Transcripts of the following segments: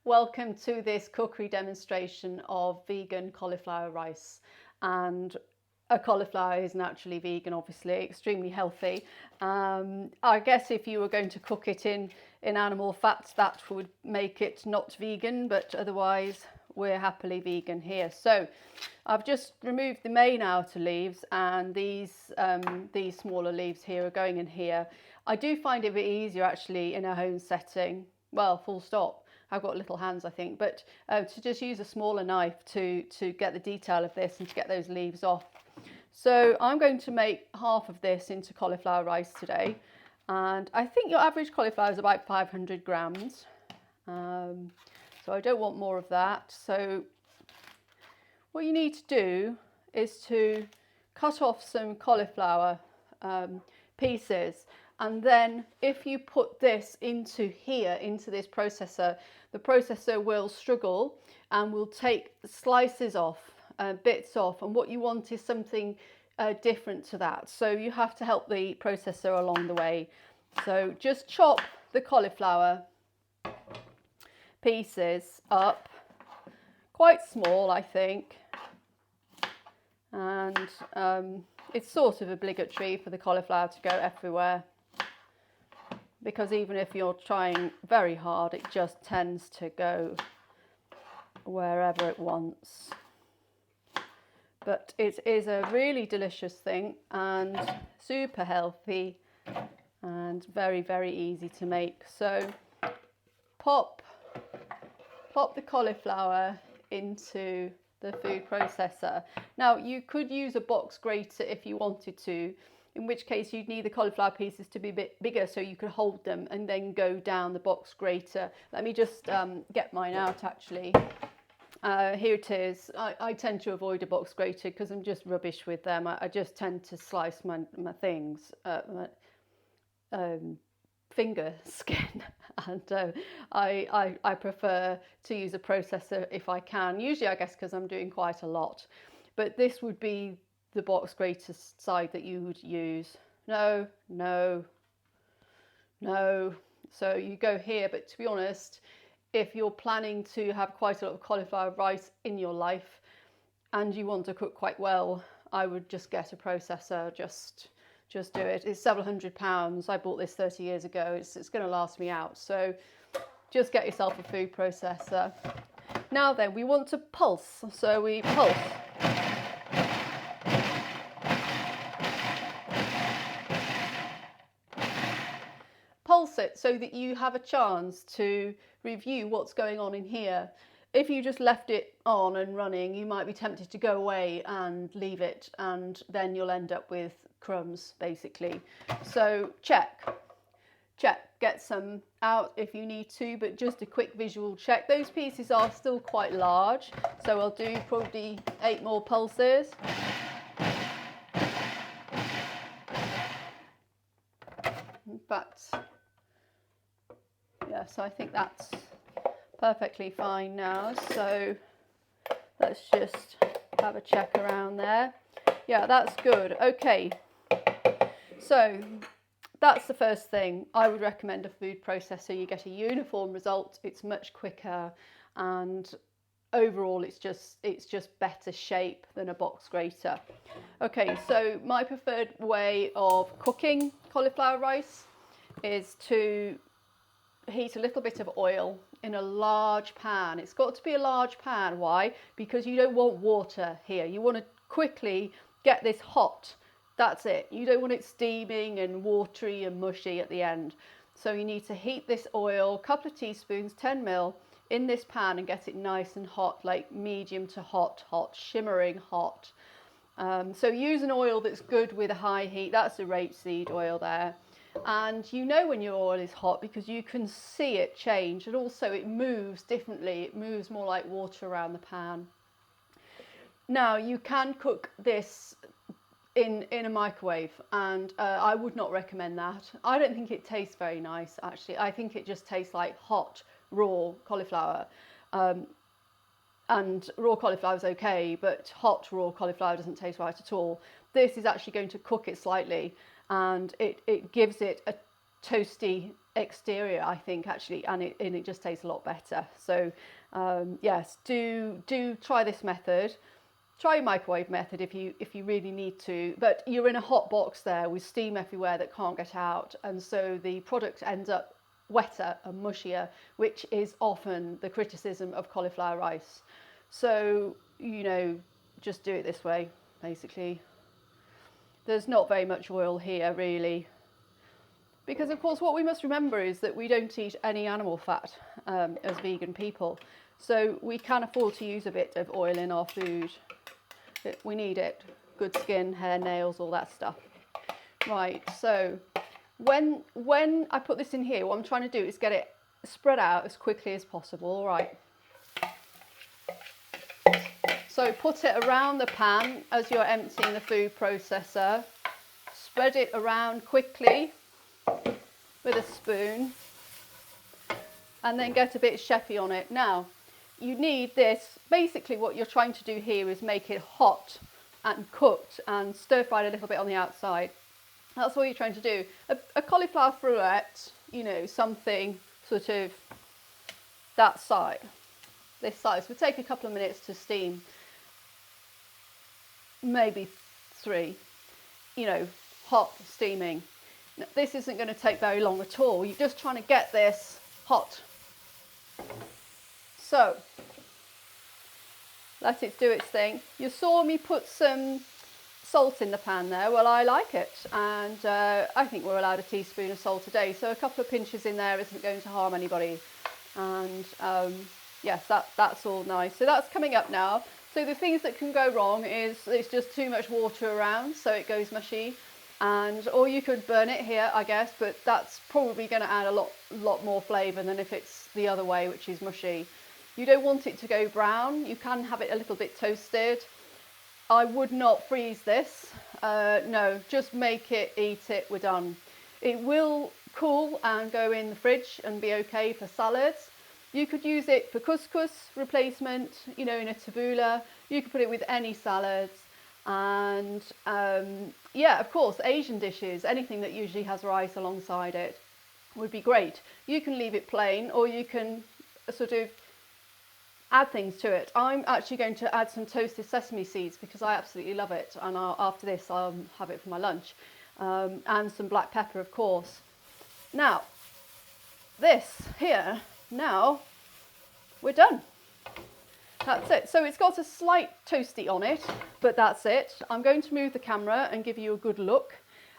Welcome to this cookery demonstration of vegan cauliflower rice. And a cauliflower is naturally vegan, obviously, extremely healthy. I guess if you were going to cook it in animal fats, that would make it not vegan, but otherwise we're happily vegan here. So I've just removed the main outer leaves, and these smaller leaves here are going in here. I do find it a bit easier actually in a home setting. Well, full stop. I've got little hands, I think, but to just use a smaller knife to get the detail of this and to get those leaves off. So I'm going to make half of this into cauliflower rice today, and I think your average cauliflower is about 500 grams. So I don't want more of that. So what you need to do is to cut off some cauliflower pieces. And then if you put this into this processor, the processor will struggle and will take slices off, bits off. And what you want is something different to that. So you have to help the processor along the way. So just chop the cauliflower pieces up, quite small, I think. And it's sort of obligatory for the cauliflower to go everywhere, because even if you're trying very hard, it just tends to go wherever it wants. But it is a really delicious thing and super healthy and very, very easy to make. So pop the cauliflower into the food processor. Now you could use a box grater if you wanted to, in which case you'd need the cauliflower pieces to be a bit bigger so you could hold them and then go down the box grater. Let me just get mine out actually. Here it is. I tend to avoid a box grater because I'm just rubbish with them. I just tend to slice my things, finger skin, and I prefer to use a processor if I can. Usually I guess because I'm doing quite a lot, but this would be the box grater side that you would use. No. So you go here, but to be honest, if you're planning to have quite a lot of cauliflower rice in your life and you want to cook quite well, I would just get a processor. Just do it. It's several £100s. I bought this 30 years ago. It's going to last me out. So just get yourself a food processor. Now then, we want to pulse. So we pulse. Pulse it so that you have a chance to review what's going on in here. If you just left it on and running, you might be tempted to go away and leave it, and then you'll end up with crumbs basically. So check, get some out if you need to, but just a quick visual check. Those pieces are still quite large, so I'll do probably 8 more pulses. But yeah, so I think that's perfectly fine now. So let's just have a check around there. Yeah, that's good. Okay, so that's the first thing. I would recommend a food processor. You get a uniform result. It's much quicker, and overall it's just better shape than a box grater. Okay, so my preferred way of cooking cauliflower rice is to heat a little bit of oil in a large pan. It's got to be a large pan. Why? Because you don't want water here. You want to quickly get this hot. That's it. You don't want it steaming and watery and mushy at the end. So you need to heat this oil, a couple of teaspoons, 10 ml, in this pan and get it nice and hot, like medium to hot, shimmering hot. So use an oil that's good with a high heat. That's the rapeseed oil there. And you know when your oil is hot because you can see it change, and also it moves differently. It moves more like water around the pan. Now you can cook this in a microwave, and I would not recommend that. I don't think it tastes very nice actually. I think it just tastes like hot raw cauliflower, and raw cauliflower is okay, but hot raw cauliflower doesn't taste right at all. This is actually going to cook it slightly, and it gives it a toasty exterior, I think, actually, and it just tastes a lot better. So yes, do try this method. Try your microwave method if you really need to, but you're in a hot box there with steam everywhere that can't get out, and so the product ends up wetter and mushier, which is often the criticism of cauliflower rice. So, you know, just do it this way, basically. There's not very much oil here, really. Because, of course, what we must remember is that we don't eat any animal fat as vegan people. So we can afford to use a bit of oil in our food. We need it. Good skin, hair, nails, all that stuff. Right, so when I put this in here, what I'm trying to do is get it spread out as quickly as possible, all right? So put it around the pan as you're emptying the food processor. Spread it around quickly with a spoon, and then get a bit chefy on it. Now, you need this, basically what you're trying to do here is make it hot and cooked and stir-fried a little bit on the outside. That's what you're trying to do. A cauliflower fruit, you know, something sort of that size, this size, would take a couple of minutes to steam, maybe 3, you know, hot steaming. Now, this isn't going to take very long at all. You're just trying to get this hot. So let it do its thing. You saw me put some salt in the pan there. Well, I like it, and I think we're allowed a teaspoon of salt a day, so a couple of pinches in there isn't going to harm anybody. And yes, that's all nice. So that's coming up now. So the things that can go wrong is it's just too much water around, so it goes mushy. And or you could burn it here, I guess, but that's probably going to add a lot more flavour than if it's the other way, which is mushy. You don't want it to go brown. You can have it a little bit toasted. I would not freeze this. No, just make it, eat it, we're done. It will cool and go in the fridge and be okay for salads. You could use it for couscous replacement, you know, in a tabbouleh. You could put it with any salads. And yeah, of course, Asian dishes, anything that usually has rice alongside it would be great. You can leave it plain, or you can sort of add things to it. I'm actually going to add some toasted sesame seeds because I absolutely love it, and after this I'll have it for my lunch, and some black pepper, of course. Now this here, now we're done. That's it. So it's got a slight toasty on it, but that's it. I'm going to move the camera and give you a good look.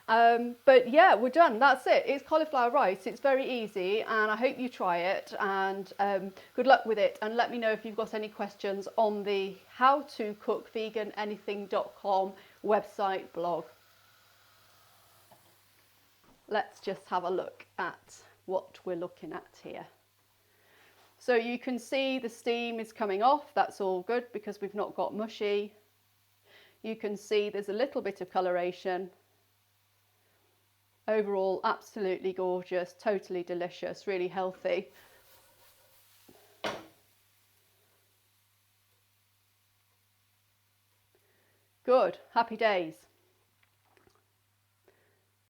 But yeah, we're done. That's it. It's cauliflower rice. It's very easy, and I hope you try it, and good luck with it. And let me know if you've got any questions on the howtocookvegananything.com website blog. Let's just have a look at what we're looking at here. So you can see the steam is coming off. That's all good because we've not got mushy. You can see there's a little bit of coloration. Overall, absolutely gorgeous, totally delicious, really healthy. Good, happy days.